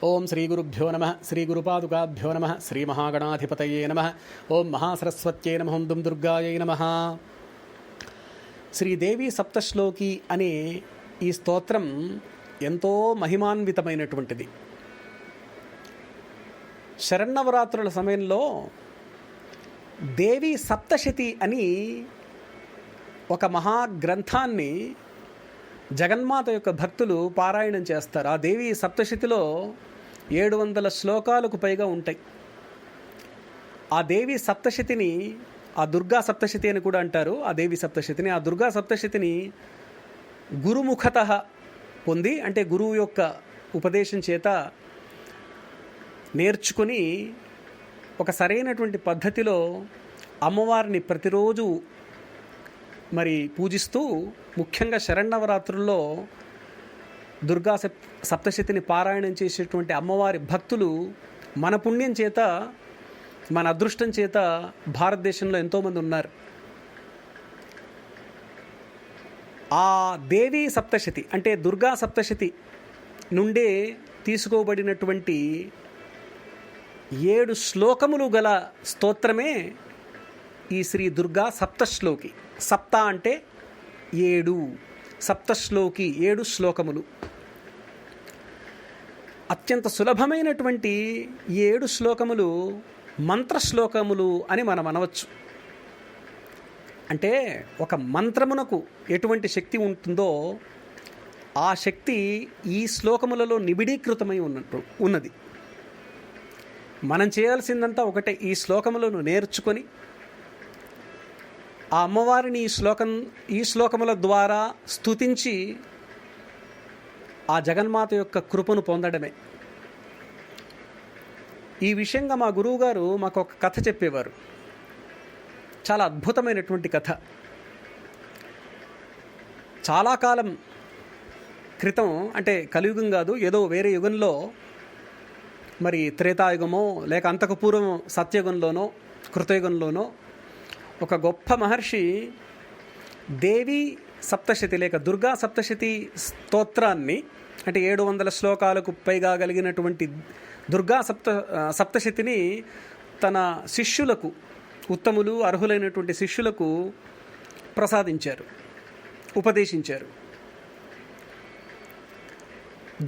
ఓం శ్రీ గురుభ్యో నమ శ్రీ గురుపాదుకాభ్యో నమ శ్రీ మహాగణాధిపతయే నమ ఓం మహాసరస్వత్యై నమ ఓం దుర్గాయై నమ. శ్రీదేవి సప్తశ్లోకి అనే ఈ స్తోత్రం ఎంతో మహిమాన్వితమైనటువంటిది. శరన్నవరాత్రుల సమయంలో దేవి సప్తశతి అని ఒక మహాగ్రంథాన్ని జగన్మాత యొక్క భక్తులు పారాయణం చేస్తారు. ఆ దేవి సప్తశతిలో 700 శ్లోకాలకు పైగా ఉంటాయి. ఆ దేవి సప్తశతిని, ఆ దుర్గా సప్తశతి అని కూడా అంటారు. ఆ దేవి సప్తశతిని, ఆ దుర్గా సప్తశతిని గురుముఖతః పొంది, అంటే గురువు యొక్క ఉపదేశం చేత నేర్చుకుని ఒక సరైనటువంటి పద్ధతిలో అమ్మవారిని ప్రతిరోజు మరి పూజిస్తూ, ముఖ్యంగా శరన్నవరాత్రుల్లో దుర్గా సప్తశతిని పారాయణం చేసేటువంటి అమ్మవారి భక్తులు మన పుణ్యం చేత, మన అదృష్టం చేత భారతదేశంలో ఎంతోమంది ఉన్నారు. ఆ దేవి సప్తశతి అంటే దుర్గా సప్తశతి నుండే తీసుకోబడినటువంటి 7 శ్లోకములు గల స్తోత్రమే ఈ శ్రీ దుర్గా సప్తశ్లోకి. సప్త అంటే 7, సప్తశ్లోకి 7 శ్లోకములు. అత్యంత సులభమైనటువంటి 7 శ్లోకములు మంత్రశ్లోకములు అని మనం అనవచ్చు. అంటే ఒక మంత్రమునకు ఎటువంటి శక్తి ఉంటుందో ఆ శక్తి ఈ శ్లోకములలో నిబిడీకృతమై ఉన్నది. మనం చేయాల్సిందంతా ఒకటే, ఈ శ్లోకములను నేర్చుకొని ఆ అమ్మవారిని ఈ శ్లోకముల ద్వారా స్తుతించి ఆ జగన్మాత యొక్క కృపను పొందడమే. ఈ విషయంగా మా గురువుగారు మాకు ఒక కథ చెప్పేవారు. చాలా అద్భుతమైనటువంటి కథ. చాలా కాలం క్రితం, అంటే కలియుగం కాదు, ఏదో వేరే యుగంలో, మరి త్రేతాయుగమో లేక అంతకు పూర్వం సత్యయుగంలోనో కృతయుగంలోనో ఒక గొప్ప మహర్షి దేవి సప్తశతి లేక దుర్గా సప్తశతి స్తోత్రాన్ని, అంటే 700 శ్లోకాలకు పైగా కలిగినటువంటి దుర్గా సప్తశతిని తన శిష్యులకు, ఉత్తములు అర్హులైనటువంటి శిష్యులకు ప్రసాదించారు, ఉపదేశించారు.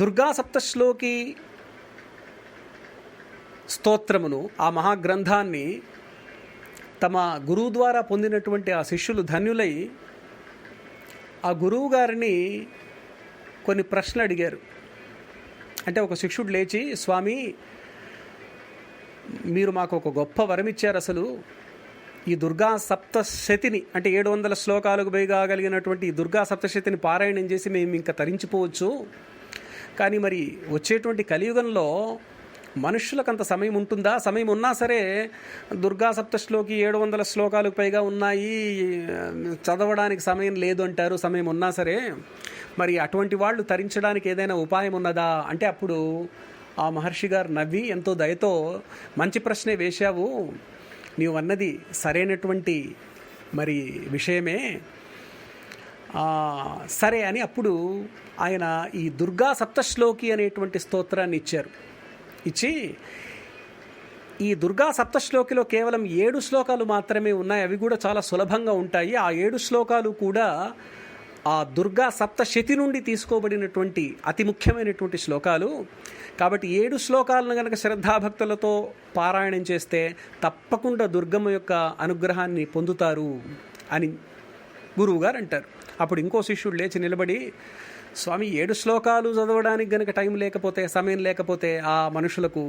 దుర్గా సప్తశ్లోకి స్తోత్రమును, ఆ మహాగ్రంథాన్ని తమ గురువు ద్వారా పొందినటువంటి ఆ శిష్యులు ధన్యులై ఆ గురువు గారిని కొన్ని ప్రశ్నలు అడిగారు. అంటే ఒక శిష్యుడు లేచి, స్వామి, మీరు మాకు ఒక గొప్ప వరం ఇచ్చారు. అసలు ఈ దుర్గా సప్తశతిని, అంటే 700 శ్లోకాలకు పైగా కలిగినటువంటి ఈ దుర్గా సప్తశతిని పారాయణం చేసి మేము ఇంకా తరించిపోవచ్చు. కానీ మరి వచ్చేటువంటి కలియుగంలో మనుష్యులకు అంత సమయం ఉంటుందా? సమయం ఉన్నా సరే దుర్గా సప్తశ్లోకి 700 శ్లోకాలకు పైగా ఉన్నాయి, చదవడానికి సమయం లేదు అంటారు. సమయం ఉన్నా సరే మరి అటువంటి వాళ్ళు తరించడానికి ఏదైనా ఉపాయం ఉన్నదా అంటే, అప్పుడు ఆ మహర్షి గారు నవ్వి ఎంతో దయతో, మంచి ప్రశ్నే వేశావు, నీవు అన్నది సరైనటువంటి మరి విషయమే, సరే అని అప్పుడు ఆయన ఈ దుర్గా సప్తశ్లోకి అనేటువంటి స్తోత్రాన్ని ఇచ్చి, ఈ దుర్గా సప్తశ్లోకిలో కేవలం 7 శ్లోకాలు మాత్రమే ఉన్నాయి. అవి కూడా చాలా సులభంగా ఉంటాయి. ఆ 7 శ్లోకాలు కూడా ఆ దుర్గా సప్తశతి నుండి తీసుకోబడినటువంటి అతి ముఖ్యమైనటువంటి శ్లోకాలు. కాబట్టి 7 శ్లోకాలను కనుక శ్రద్ధాభక్తులతో పారాయణం చేస్తే తప్పకుండా దుర్గమ్మ యొక్క అనుగ్రహాన్ని పొందుతారు అని గురువుగారు అంటారు. అప్పుడు ఇంకో శిష్యుడు లేచి నిలబడి, స్వామి, 7 శ్లోకాలు చదవడానికి గనక టైం లేకపోతే, సమయం లేకపోతే ఆ మనుషులకు,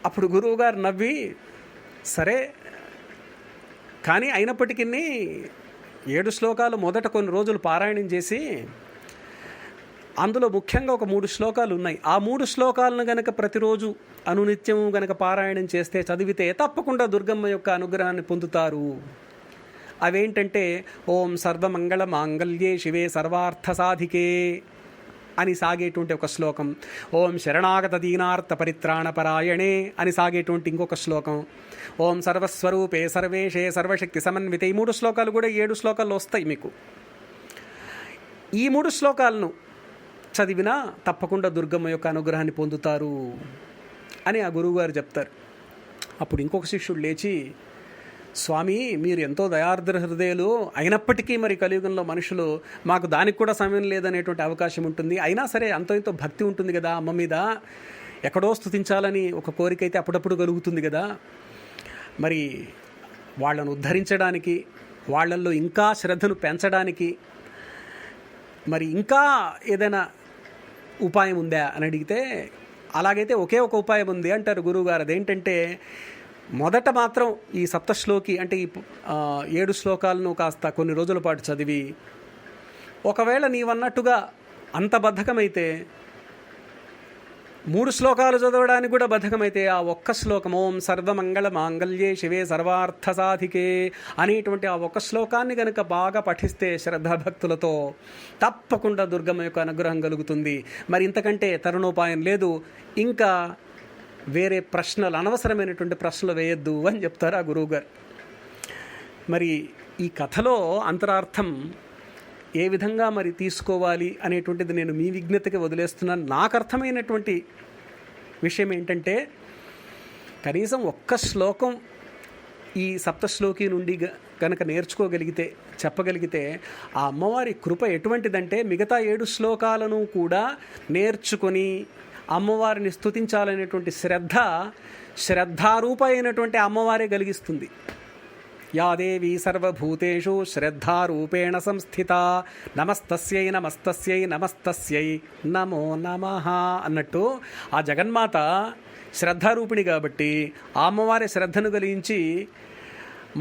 అప్పుడు గురువుగారు నవ్వి, సరే కానీ అయినప్పటికీ 7 శ్లోకాలు మొదట కొన్ని రోజులు పారాయణం చేసి, అందులో ముఖ్యంగా ఒక 3 శ్లోకాలు ఉన్నాయి. ఆ 3 శ్లోకాలను గనక ప్రతిరోజు అనునిత్యం గనక పారాయణం చేస్తే, చదివితే తప్పకుండా దుర్గమ్మ యొక్క అనుగ్రహాన్ని పొందుతారు. అవేంటంటే, ఓం సర్వమంగళ మాంగళ్యే శివే సర్వార్థ సాధికే అని సాగేటువంటి ఒక శ్లోకం, ఓం శరణాగత దీనార్థ పరిత్రాణ పరాయణే అని సాగేటువంటి ఇంకొక శ్లోకం, ఓం సర్వస్వరూపే సర్వేషే సర్వశక్తి సమన్వితే. ఈ 3 శ్లోకాలు కూడా 7 శ్లోకాల్లో వస్తాయి మీకు. ఈ 3 శ్లోకాలను చదివినా తప్పకుండా దుర్గమ్మ యొక్క అనుగ్రహాన్ని పొందుతారు అని ఆ గురువుగారు చెప్తారు. అప్పుడు ఇంకొక శిష్యుడు లేచి, స్వామి మీరు ఎంతో దయార్ద్ర హృదయాలు, అయినప్పటికీ మరి కలియుగంలో మనుషులు మాకు దానికి కూడా సమయం లేదనేటువంటి అవకాశం ఉంటుంది, అయినా సరే అంతో ఇంతో భక్తి ఉంటుంది కదా అమ్మ మీద, ఎక్కడో స్తుతించాలని ఒక కోరిక అయితే అప్పుడప్పుడు కలుగుతుంది కదా, మరి వాళ్ళను ఉద్ధరించడానికి, వాళ్ళల్లో ఇంకా శ్రద్ధను పెంచడానికి మరి ఇంకా ఏదైనా ఉపాయం ఉందా అని అడిగితే, అలాగైతే ఒకే ఒక ఉపాయం ఉంది అంటారు గురువుగారు. అదేంటంటే మొదట మాత్రం ఈ సప్తశ్లోకి అంటే ఈ 7 శ్లోకాలను కాస్త కొన్ని రోజుల పాటు చదివి, ఒకవేళ నీవన్నట్టుగా అంత బద్ధకమైతే 3 శ్లోకాలు చదవడానికి కూడా బద్ధకమైతే ఆ ఒక్క శ్లోకం ఓం సర్వమంగళ మాంగళ్యే శివే సర్వార్థ సాధికే అనేటువంటి ఆ ఒక్క శ్లోకాన్ని కనుక బాగా పఠిస్తే శ్రద్ధాభక్తులతో తప్పకుండా దుర్గమ్మ యొక్క అనుగ్రహం కలుగుతుంది. మరి ఇంతకంటే తరుణోపాయం లేదు. ఇంకా వేరే ప్రశ్నలు, అనవసరమైనటువంటి ప్రశ్నలు వేయొద్దు అని చెప్తారు ఆ గురువుగారు. మరి ఈ కథలో అంతరార్థం ఏ విధంగా మరి తీసుకోవాలి అనేటువంటిది నేను మీ విజ్ఞతకి వదిలేస్తున్నాను. నాకు అర్థమైనటువంటి విషయం ఏంటంటే, కనీసం ఒక్క శ్లోకం ఈ సప్తశ్లోకి నుండి కనుక నేర్చుకోగలిగితే, చెప్పగలిగితే ఆ అమ్మవారి కృప ఎటువంటిదంటే మిగతా 7 శ్లోకాలను కూడా నేర్చుకొని అమ్మవారిని స్తుతించాలనేటువంటి శ్రద్ధారూప అయినటువంటి అమ్మవారే కలిగిస్తుంది. యా దేవీ సర్వభూతేషు శ్రద్ధారూపేణ సంస్థిత నమస్తస్యై నమస్తస్యై నమస్తస్యై నమో నమః అన్నట్టు ఆ జగన్మాత శ్రద్ధారూపిణి కాబట్టి ఆ అమ్మవారి శ్రద్ధను కలిగించి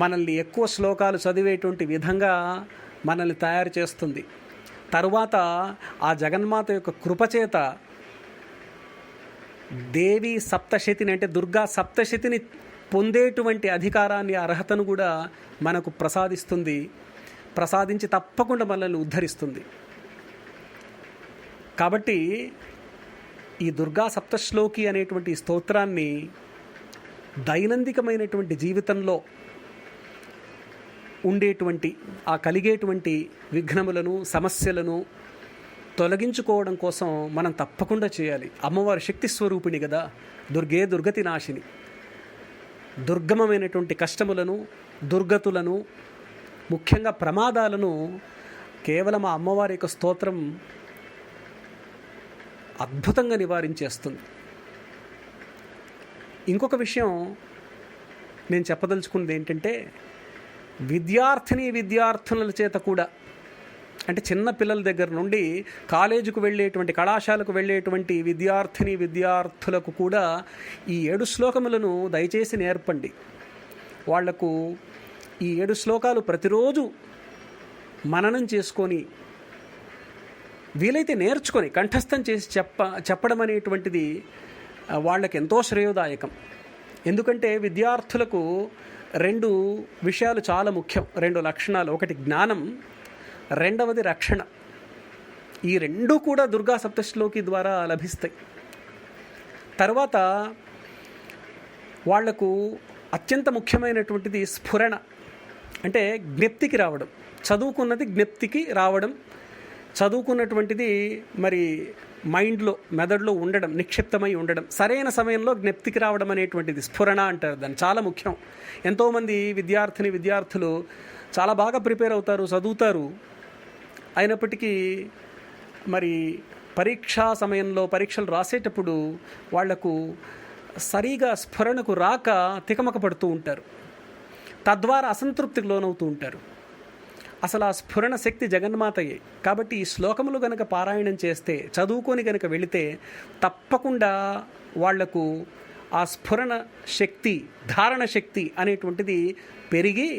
మనల్ని ఎక్కువ శ్లోకాలు చదివేటువంటి విధంగా మనల్ని తయారు చేస్తుంది. తరువాత ఆ జగన్మాత యొక్క కృపచేత దేవి సప్తశతిని అంటే దుర్గా సప్తశతిని పొందేటువంటి అధికారాన్ని, అర్హతను కూడా మనకు ప్రసాదిస్తుంది. ప్రసాదించి తప్పకుండా మనల్ని ఉద్ధరిస్తుంది. కాబట్టి ఈ దుర్గా సప్తశ్లోకి అనేటువంటి స్తోత్రాన్ని దైనందికమైనటువంటి జీవితంలో ఉండేటువంటి ఆ కలిగేటువంటి విఘ్నములను, సమస్యలను తొలగించుకోవడం కోసం మనం తప్పకుండా చేయాలి. అమ్మవారి శక్తి స్వరూపిణి కదా, దుర్గే దుర్గతి నాశిని. దుర్గమమైనటువంటి కష్టములను, దుర్గతులను, ముఖ్యంగా ప్రమాదాలను కేవలం ఆ అమ్మవారి యొక్క స్తోత్రం అద్భుతంగా నివారించేస్తుంది. ఇంకొక విషయం నేను చెప్పదలుచుకున్నది ఏంటంటే, విద్యార్థుల చేత కూడా, అంటే చిన్న పిల్లల దగ్గర నుండి కాలేజీకు వెళ్ళేటువంటి, కళాశాలకు వెళ్ళేటువంటి విద్యార్థులకు కూడా ఈ 7 శ్లోకములను దయచేసి నేర్పండి. వాళ్లకు ఈ 7 శ్లోకాలు ప్రతిరోజు మననం చేసుకొని, వీలైతే నేర్చుకొని కంఠస్థం చేసి చెప్పడం అనేటువంటిది వాళ్ళకి ఎంతో శ్రేయోదాయకం. ఎందుకంటే విద్యార్థులకు 2 విషయాలు చాలా ముఖ్యం, 2 లక్షణాలు. ఒకటి జ్ఞానం, రెండవది రక్షణ. ఈ 2 కూడా దుర్గా సప్తశ్లోకి ద్వారా లభిస్తాయి. తర్వాత వాళ్లకు అత్యంత ముఖ్యమైనటువంటిది స్ఫురణ, అంటే జ్ఞప్తికి రావడం. చదువుకున్నది జ్ఞప్తికి రావడం, చదువుకున్నటువంటిది మరి మైండ్లో, మెదడులో ఉండడం, నిక్షిప్తమై ఉండడం, సరైన సమయంలో జ్ఞప్తికి రావడం అనేటువంటిది స్ఫురణ అంటారు దాన్ని. చాలా ముఖ్యం. ఎంతోమంది విద్యార్థులు చాలా బాగా ప్రిపేర్ అవుతారు, చదువుతారు, అయినప్పటికీ మరి పరీక్షా సమయంలో పరీక్షలు రాసేటప్పుడు వాళ్లకు సరిగా స్ఫురణకు రాక తికమక పడుతూ ఉంటారు. తద్వారా అసంతృప్తికి లోనవుతూ ఉంటారు. అసలు ఆ స్ఫురణ శక్తి జగన్మాతయే. కాబట్టి ఈ శ్లోకములు గనక పారాయణం చేస్తే, చదువుకొని గనక వెళితే తప్పకుండా వాళ్లకు ఆ స్ఫురణ శక్తి, ధారణ శక్తి అనేటువంటిది పెరిగి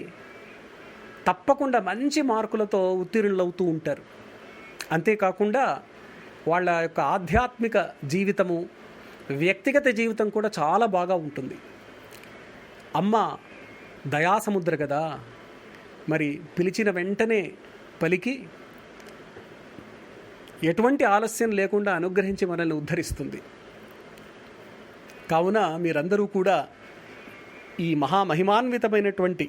తప్పకుండా మంచి మార్కులతో ఉత్తీర్ణులవుతూ ఉంటారు. అంతేకాకుండా వాళ్ళ యొక్క ఆధ్యాత్మిక జీవితము, వ్యక్తిగత జీవితం కూడా చాలా బాగా ఉంటుంది. అమ్మ దయాసముద్ర కదా, మరి పిలిచిన వెంటనే పలికి ఎటువంటి ఆలస్యం లేకుండా అనుగ్రహించి మనల్ని ఉద్ధరిస్తుంది. కావున మీరందరూ కూడా ఈ మహామహిమాన్వితమైనటువంటి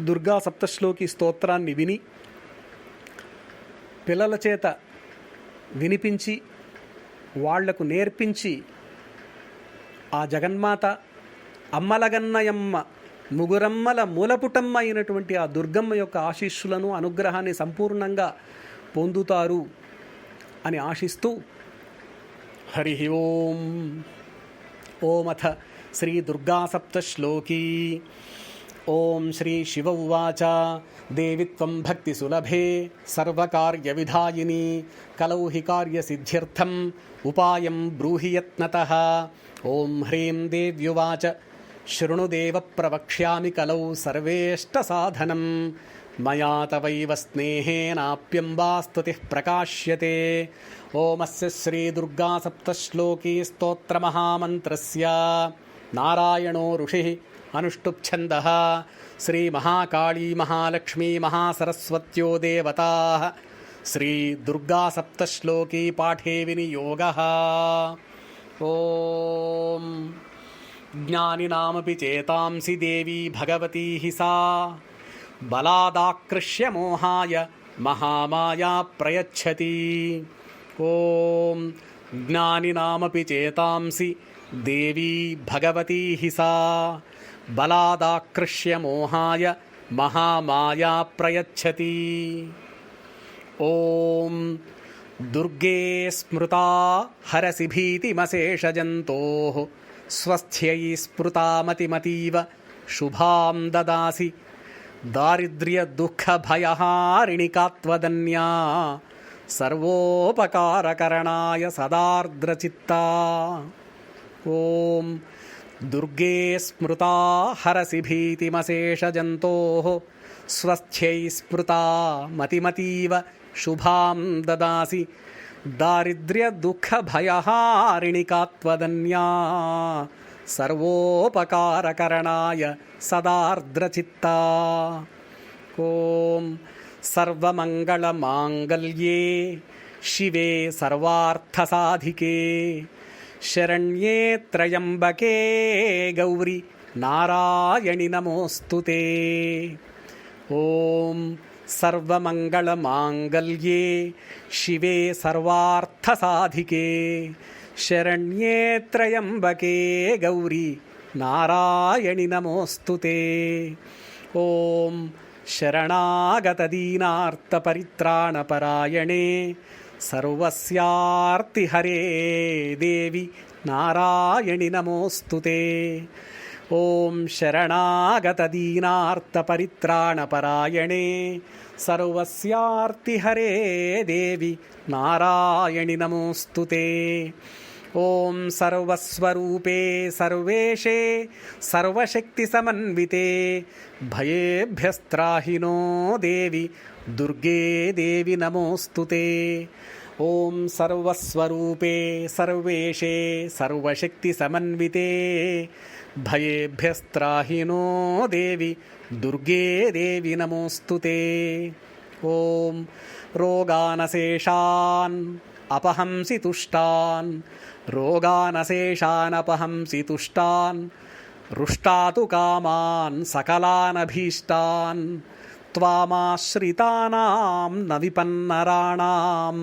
దుర్గా సప్తశ్లోకి స్తోత్రాన్ని విని పిల్లల చేత వినిపించి వాళ్లకు నేర్పించి ఆ జగన్మాత అమ్మలగన్నయమ్మ ముగురమ్మల మూలపుటమ్మ అయినటువంటి ఆ దుర్గమ్మ యొక్క ఆశీస్సులను అనుగ్రహాన్ని సంపూర్ణంగా పొందుతారు అని ఆశిస్తూ హరి ఓం. ఓమథ శ్రీ దుర్గా సప్తశ్లోకీ. ఓం శ్రీ శివ ఉవాచ దేవి త్వం భక్తి సులభే సర్వకార్య విధాయిని కలౌ హి కార్య సిద్ధ్యర్థం ఉపాయం బ్రూహి యత్నతః. ఓం హ్రీం దేవ్యువాచ శృణుదేవ ప్రవక్ష్యామి కలౌ సర్వేష్ట సాధనం మయా తవైవ స్నేహేనాప్యంబా స్తుతిః ప్రకాశ్యతే. ఓమస్య శ్రీ దుర్గా సప్తశ్లోకీ స్తోత్ర మహామంత్రస్య నారాయణో ఋషిః అనుష్టుప్ ఛందః. శ్రీ మహాకాళీ మహాలక్ష్మీ మహాసరస్వత్యో దేవతాః. శ్రీ దుర్గా సప్తశ్లోకీ పాఠే వినియోగః. ఓం జ్ఞానినామపి చేతాంసి దేవీ భగవతీ హి సా బలాదాకృష్య మోహాయ మహామాయా ప్రయచ్చతి. ఓం జ్ఞానినామపి చేతాంసి దేవీ భగవతీ హి సా బలాదాకృష్య మోహాయ మహామాయా ప్రయచ్చతి. ఓం దుర్గే స్మృతా హరసి భీతిమశేషజంతోః స్వస్థ్యై స్మృతా మతిమతీవ శుభాం దదాసి. దారిద్ర్య దుఃఖ భయహారిణికాత్వదన్యా సర్వోపకారకరణాయ సదార్ద్రచిత్తా. ఓం దుర్గే స్మృతా హరసి భీతిమశేషజంతోః స్వస్థ్యై స్మృతా మతిమతీవ శుభాం దదాసి. దారిద్ర్య దుఃఖ భయహారిణికాత్వదన్యా సర్వోపకారకరణాయ సదార్ద్రచిత్తా. ఓం సర్వమంగళమాంగళ్యే శివే సర్వార్థసాధికే శరణ్యే త్రయంబకే గౌరి నారాయణి నమోస్తుతే. ఓం సర్వమంగళమాంగళ్యే శివే సర్వార్థసాధికే శరణ్యే త్రయంబకే గౌరీ నారాయణి నమోస్తుతే. ఓం శరణాగతదీనార్తపరిత్రాణపరాయణే సర్వస్యార్తిహరే దేవి నారాయణి నమోస్తుతే. ఓం శరణాగతదీనార్తపరిత్రాణపరాయణే సర్వస్యార్తిహరే దేవి నారాయణి నమోస్తుతే. ఓం సర్వస్వరూపే సర్వేశే సర్వశక్తిసమన్వితే భయేభ్యస్త్రాహినో దేవి దుర్గే దేవి నమోస్తుతే. ఓం సర్వస్వరూపే సర్వేశే సర్వశక్తిసమన్వితే భయేభ్యస్త్రాహినో దేవి దుర్గే దేవి నమోస్తుతే. ఓం రోగానశేషాన్ అపహంసి తుష్టాన్ రోగానశేషానపహంసి తుష్టాన్ రుష్టాతు కామాన్ సకలానభీష్టాన్ త్వామాశ్రితానాం న విపన్నరాణాం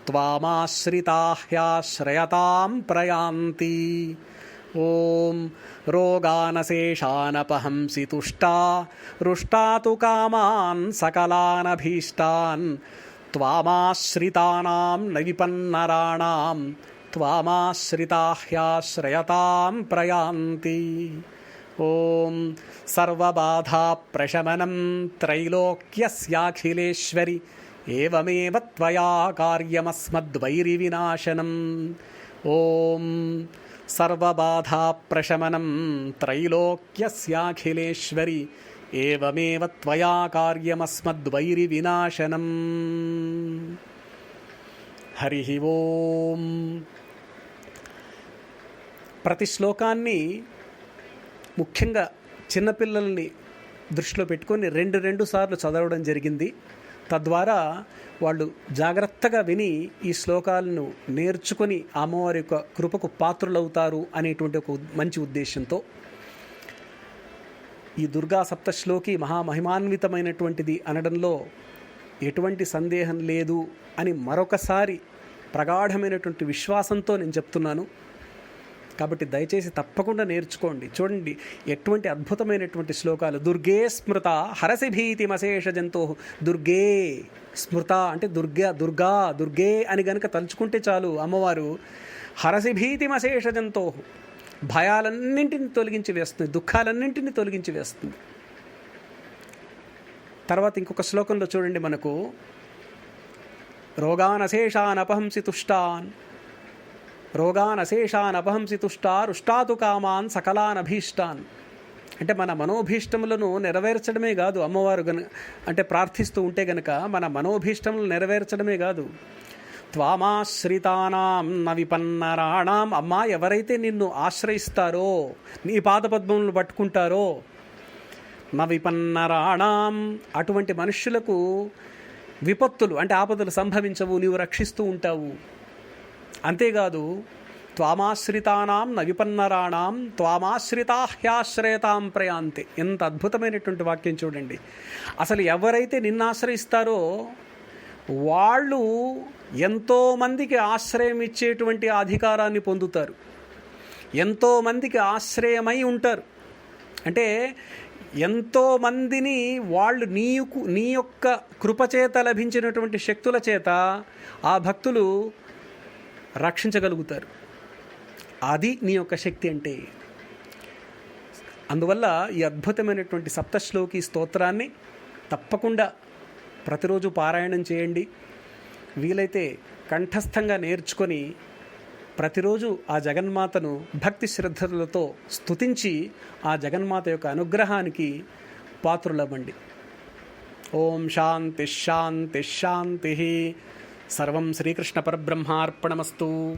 త్వామాశ్రితాహ్యాశ్రయతాం ప్రయాంతి. ఓం రోగానశేషానపహంసి తుష్టా రుష్టాతు కామాన్ సకలానభీష్టాన్ త్వామాశ్రితానాం న విపన్నరాణాం త్వామాశ్రితాహ్యాశ్రయతాం ప్రయాంతి. ఓం సర్వబాధాప్రశమనం త్రైలోక్యస్యాఖిలేశ్వరి ఏవమేవ త్వయా కార్యమస్మద్వైరివినాశనం. ఓం సర్వబాధాప్రశమనం త్రైలోక్యస్యాఖిలేశ్వరి ఏవమేవ త్వయా కార్యమస్మద్వైరివినాశనం. హరి ఓం. ప్రతి శ్లోకాన్ని ముఖ్యంగా చిన్నపిల్లల్ని దృష్టిలో పెట్టుకొని రెండు సార్లు చదవడం జరిగింది. తద్వారా వాళ్ళు జాగ్రత్తగా విని ఈ శ్లోకాలను నేర్చుకొని అమ్మవారి యొక్క కృపకు పాత్రులవుతారు అనేటువంటి ఒక మంచి ఉద్దేశంతో ఈ దుర్గా సప్తశ్లోకి మహామహిమాన్వితమైనటువంటిది అనడంలో ఎటువంటి సందేహం లేదు అని మరొకసారి ప్రగాఢమైనటువంటి విశ్వాసంతో నేను చెప్తున్నాను. కాబట్టి దయచేసి తప్పకుండా నేర్చుకోండి. చూడండి ఎటువంటి అద్భుతమైనటువంటి శ్లోకాలు. దుర్గే స్మృత హరసి భీతిమశేష జంతో. దుర్గే స్మృత అంటే దుర్గే అని గనక తలుచుకుంటే చాలు అమ్మవారు హరసి భీతిమశేష జంతో, భయాలన్నింటినీ తొలగించి వేస్తుంది, దుఃఖాలన్నింటినీ తొలగించి వేస్తుంది. తర్వాత ఇంకొక శ్లోకంలో చూడండి మనకు రోగానశేషాన్ అపహంసి తుష్టాన్ రుష్టాతు కామాన్ సకలాన్ అభీష్టాన్. అంటే మన మనోభీష్టములను నెరవేర్చడమే కాదు అమ్మవారు అంటే ప్రార్థిస్తూ ఉంటే గనక మన మనోభీష్టములను నెరవేర్చడమే కాదు, త్వామాశ్రితానాం న విపన్నరాణాం. అమ్మా, ఎవరైతే నిన్ను ఆశ్రయిస్తారో, నీ పాదపద్మములను పట్టుకుంటారో, న విపన్నరాణాం, అటువంటి మనుష్యులకు విపత్తులు అంటే ఆపదలు సంభవించవు, నీవు రక్షిస్తూ ఉంటావు. అంతేకాదు త్వామాశ్రితానాం న విపన్నరాణాం త్వామాశ్రితాహ్యాశ్రయతాం ప్రయాంతే. ఎంత అద్భుతమైనటువంటి వాక్యం చూడండి. అసలు ఎవరైతే నిన్ను ఆశ్రయిస్తారో వాళ్ళు ఎంతోమందికి ఆశ్రయం ఇచ్చేటువంటి అధికారాన్ని పొందుతారు, ఎంతోమందికి ఆశ్రయమై ఉంటారు. అంటే ఎంతోమందిని వాళ్ళు నీ యొక్క కృపచేత లభించినటువంటి శక్తుల చేత ఆ భక్తులు రక్షించగలుగుతారు. అది నీ యొక్క శక్తి అంటే. అందువల్ల ఈ అద్భుతమైనటువంటి సప్తశ్లోకి స్తోత్రాన్ని తప్పకుండా ప్రతిరోజు పారాయణం చేయండి. వీలైతే కంఠస్థంగా నేర్చుకొని ప్రతిరోజు ఆ జగన్మాతను భక్తి శ్రద్ధలతో స్తుతించి ఆ జగన్మాత యొక్క అనుగ్రహానికి పాత్రులవ్వండి. ఓం శాంతి శాంతి శాంతి. సర్వం శ్రీకృష్ణ పరబ్రహ్మార్పణమస్తు.